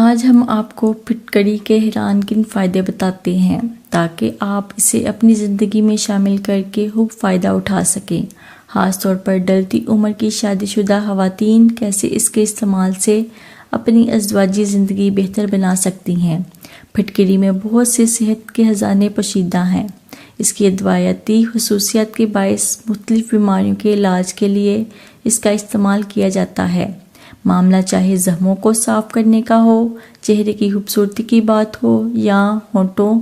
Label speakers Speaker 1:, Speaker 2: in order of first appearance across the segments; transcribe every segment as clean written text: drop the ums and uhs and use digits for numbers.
Speaker 1: आज हम आपको फिटकरी के हैरानकुन फ़ायदे बताते हैं ताकि आप इसे अपनी ज़िंदगी में शामिल करके खूब फ़ायदा उठा सकें। ख़ास तौर पर ढलती उम्र की शादीशुदा ख़वातीन कैसे इसके इस्तेमाल से अपनी अज़वाजी ज़िंदगी बेहतर बना सकती हैं। फिटकरी में बहुत से सेहत के खजाने पोशीदा हैं। इसकी अद्वियाती खसूसियत के बायस मुख्तलिफ़ बीमारियों के इलाज के लिए इसका इस्तेमाल किया जाता है। मामला चाहे ज़ख्मों को साफ़ करने का हो, चेहरे की खूबसूरती की बात हो या होंठों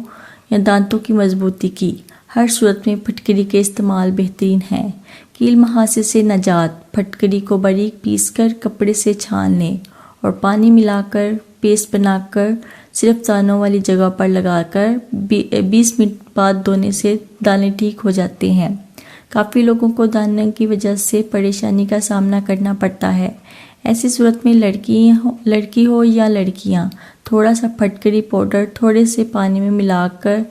Speaker 1: या दांतों की मजबूती की, हर सूरत में फटकरी के इस्तेमाल बेहतरीन है। कील मुहासे से निजात। फटकरी को बारीक पीसकर कपड़े से छान लें और पानी मिलाकर पेस्ट बनाकर सिर्फ दानों वाली जगह पर लगाकर 20 मिनट बाद धोने से दाने ठीक हो जाते हैं। काफ़ी लोगों को दाने की वजह से परेशानी का सामना करना पड़ता है। ऐसी सूरत में लड़की हो या लड़कियां थोड़ा सा फटकरी पाउडर थोड़े से पानी में मिलाकर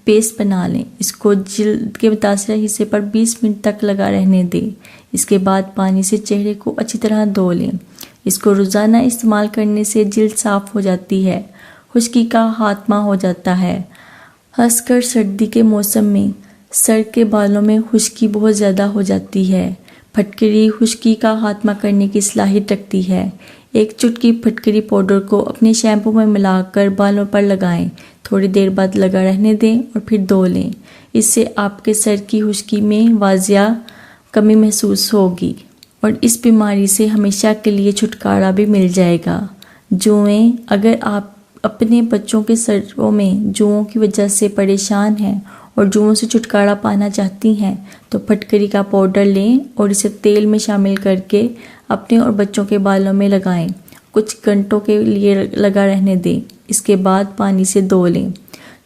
Speaker 1: पेस्ट बना लें। इसको जिल्द के मुतासरा हिस्से पर 20 मिनट तक लगा रहने दें। इसके बाद पानी से चेहरे को अच्छी तरह धो लें। इसको रोज़ाना इस्तेमाल करने से जिल्द साफ़ हो जाती है, खुश्की का खात्मा हो जाता है। खासकर सर्दी के मौसम में सर के बालों में खुश्की बहुत ज़्यादा हो जाती है। फटकरी खुश्की का खात्मा करने की सलाहियत रखती है। एक चुटकी फटकरी पाउडर को अपने शैम्पू में मिलाकर बालों पर लगाएं। थोड़ी देर बाद लगा रहने दें और फिर धो लें। इससे आपके सर की खुश्की में वाजिया कमी महसूस होगी और इस बीमारी से हमेशा के लिए छुटकारा भी मिल जाएगा। जुएं। अगर आप अपने बच्चों के सरों में जुओं की वजह से परेशान हैं और जुओं से छुटकारा पाना चाहती हैं तो फटकरी का पाउडर लें और इसे तेल में शामिल करके अपने और बच्चों के बालों में लगाएं। कुछ घंटों के लिए लगा रहने दें। इसके बाद पानी से धो लें।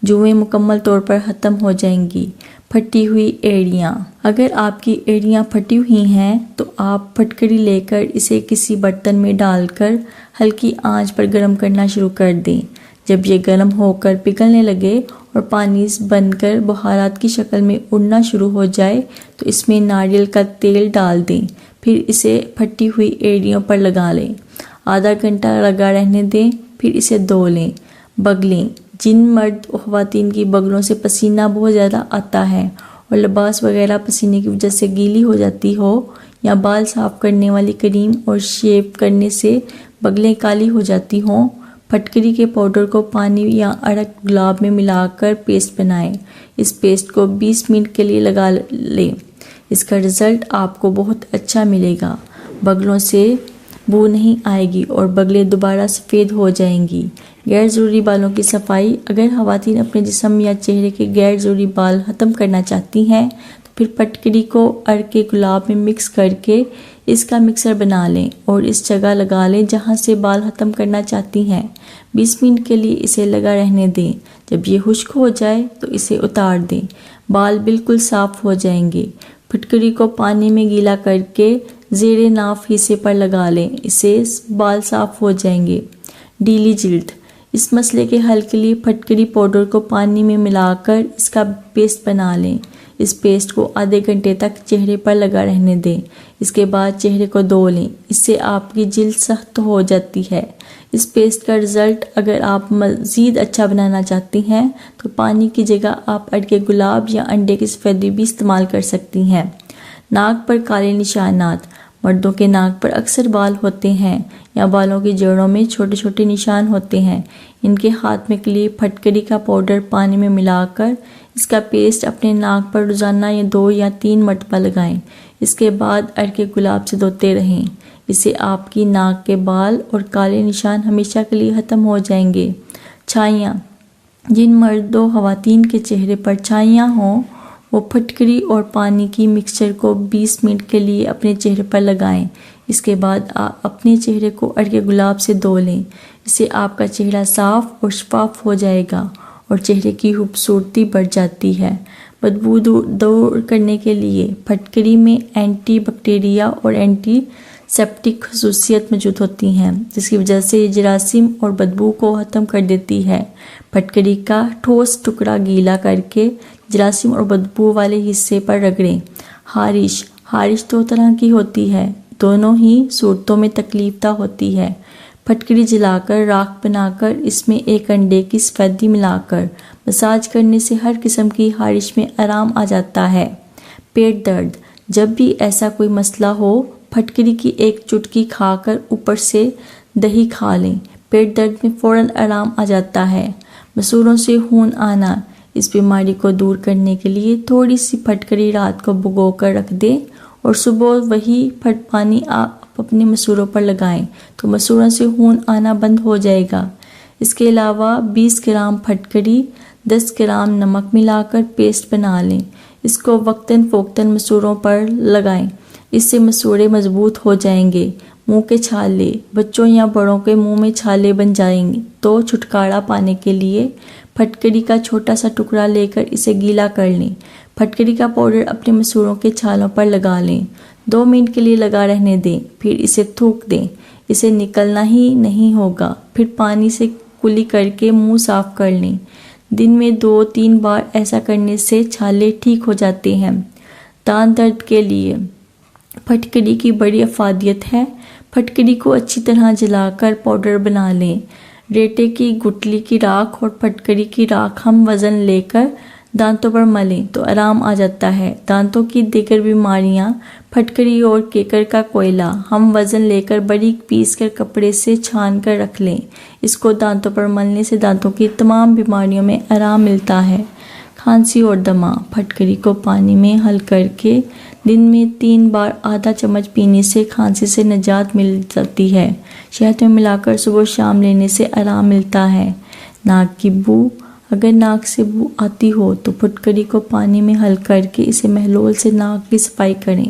Speaker 1: जुएं मुकम्मल तौर पर ख़त्म हो जाएंगी। फटी हुई एड़ियाँ। अगर आपकी एड़ियाँ फटी हुई हैं तो आप फटकरी लेकर इसे किसी बर्तन में डालकर हल्की आंच पर गर्म करना शुरू कर दें। जब ये गर्म होकर पिघलने लगे और पानी बनकर बुखारात की शक्ल में उड़ना शुरू हो जाए तो इसमें नारियल का तेल डाल दें। फिर इसे फटी हुई एड़ियों पर लगा लें। आधा घंटा लगा रहने दें। फिर इसे धो लें। बगलें। जिन मर्द और ख़वातीन की बगलों से पसीना बहुत ज़्यादा आता है और लिबास वगैरह पसीने की वजह से गीली हो जाती हो या बाल साफ़ करने वाली क्रीम और शेव करने से बगलें काली हो जाती हों, फटकरी के पाउडर को पानी या अदरक गुलाब में मिलाकर पेस्ट बनाएं। इस पेस्ट को 20 मिनट के लिए लगा लें। इसका रिज़ल्ट आपको बहुत अच्छा मिलेगा। बगलों से बू नहीं आएगी और बगलें दोबारा सफ़ेद हो जाएंगी। गैर ज़रूरी बालों की सफाई। अगर ख़वातीन अपने जिस्म या चेहरे के गैर ज़रूरी बाल ख़त्म करना चाहती हैं तो फिर फटकरी को अदरक के गुलाब में मिक्स करके इसका मिक्सर बना लें और इस जगह लगा लें जहां से बाल ख़त्म करना चाहती हैं। 20 मिनट के लिए इसे लगा रहने दें। जब ये खुश्क हो जाए तो इसे उतार दें। बाल बिल्कुल साफ़ हो जाएंगे। फटकरी को पानी में गीला करके ज़ेरे नाफ हिस्से पर लगा लें। इससे बाल साफ़ हो जाएंगे। ढीली जिल्द। इस मसले के हल के लिए फटकरी पाउडर को पानी में मिलाकर इसका पेस्ट बना लें। इस पेस्ट को आधे घंटे तक चेहरे पर लगा रहने दें। इसके बाद चेहरे को धो लें। इससे आपकी जिल्द सख्त हो जाती है। इस पेस्ट का रिज़ल्ट अगर आप मज़ीद अच्छा बनाना चाहती हैं तो पानी की जगह आप अदरक के गुलाब या अंडे की सफ़ेदी भी इस्तेमाल कर सकती हैं। नाक पर काले निशानात। मर्दों के नाक पर अक्सर बाल होते हैं या बालों की जड़ों में छोटे छोटे निशान होते हैं। इनके खात्मे के लिए फटकरी का पाउडर पानी में मिलाकर इसका पेस्ट अपने नाक पर रोज़ाना या 2 या 3 मरतबा लगाएं। इसके बाद अदरक के गुलाब से धोते रहें। इससे आपकी नाक के बाल और काले निशान हमेशा के लिए ख़त्म हो जाएंगे। छाइयाँ। जिन मर्दों ख़वातीन के चेहरे पर छाइयाँ हों वो फटकरी और पानी की मिक्सचर को 20 मिनट के लिए अपने चेहरे पर लगाएं। इसके बाद आप अपने चेहरे को अदरक के गुलाब से धो लें। इससे आपका चेहरा साफ़ और शफाफ हो जाएगा और चेहरे की खूबसूरती बढ़ जाती है। बदबू दूर करने के लिए फटकरी में एंटी बैक्टीरिया और एंटीसेप्टिक खसूसियत मौजूद होती हैं जिसकी वजह से ये जरासीम और बदबू को ख़त्म कर देती है। फटकरी का ठोस टुकड़ा गीला करके जरासीम और बदबू वाले हिस्से पर रगड़ें। खारिश 2 तरह की होती है। दोनों ही सूरतों में तकलीफदा होती है। फटकरी जलाकर राख बनाकर इसमें एक अंडे की सफेदी मिलाकर मसाज करने से हर किस्म की खारिश में आराम आ जाता है। पेट दर्द, जब भी ऐसा कोई मसला हो फटकरी की एक चुटकी खाकर ऊपर से दही खा लें। पेट दर्द में फ़ौरन आराम आ जाता है। मसूरों से खून आना, इस बीमारी को दूर करने के लिए थोड़ी सी फटकरी रात को भिगो कर रख दें और सुबह वही पानी आप अपने मसूरों पर लगाएं तो मसूरों से खून आना बंद हो जाएगा। इसके अलावा 20 ग्राम फटकरी 10 ग्राम नमक मिलाकर पेस्ट बना लें। इसको वक्तन फ़ौक्तन मसूरों पर लगाएं, इससे मसूड़े मजबूत हो जाएंगे। मुंह के छाले, बच्चों या बड़ों के मुंह में छाले बन जाएंगे तो छुटकारा पाने के लिए फटकरी का छोटा सा टुकड़ा लेकर इसे गीला कर लें। फटकरी का पाउडर अपने मसूरों के छालों पर लगा लें। 2 मिनट के लिए लगा रहने दें, फिर इसे थूक दें। इसे निकलना ही नहीं होगा। फिर पानी से कुली करके मुंह साफ कर लें। दिन में 2-3 बार ऐसा करने से छाले ठीक हो जाते हैं। दांत दर्द के लिए फटकरी की बड़ी अफादियत है। फटकरी को अच्छी तरह जलाकर पाउडर बना लें। रेटे की गुठली की राख और फटकरी की राख हम वज़न लेकर दांतों पर मलें तो आराम आ जाता है। दांतों की दीगर बीमारियां, फटकरी और केकर का कोयला हम वज़न लेकर बारीक पीस कर कपड़े से छान कर रख लें। इसको दांतों पर मलने से दांतों की तमाम बीमारियों में आराम मिलता है। खांसी और दमा, फटकरी को पानी में हल करके दिन में 3 बार आधा चम्मच पीने से खांसी से निजात मिल जाती है। शहद में मिलाकर सुबह शाम लेने से आराम मिलता है। नाक की बू, अगर नाक से बू आती हो तो फटकरी को पानी में हल करके इसे महलोल से नाक की सफाई करें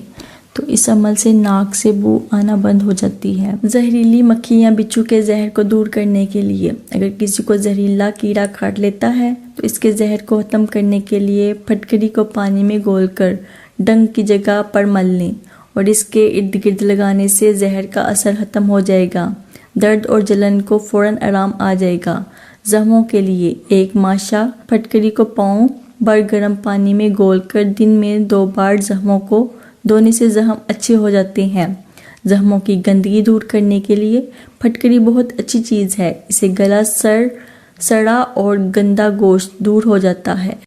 Speaker 1: तो इस अमल से नाक से बू आना बंद हो जाती है। जहरीली मक्खी या बिच्छू के जहर को दूर करने के लिए अगर किसी को जहरीला कीड़ा काट लेता है तो इसके जहर को ख़त्म करने के लिए फटकरी को पानी में घोलकर डंक की जगह पर मल लें और इसके इर्द गिर्द लगाने से जहर का असर ख़त्म हो जाएगा। दर्द और जलन को फ़ौरन आराम आ जाएगा। जख्मों के लिए एक माशा, फटकरी को पाँव भर गर्म पानी में घोलकर दिन में 2 बार जख्मों को धोने से जख्म अच्छे हो जाते हैं। जख्मों की गंदगी दूर करने के लिए फटकरी बहुत अच्छी चीज़ है। इसे गला, सड़ा और गंदा गोश्त दूर हो जाता है।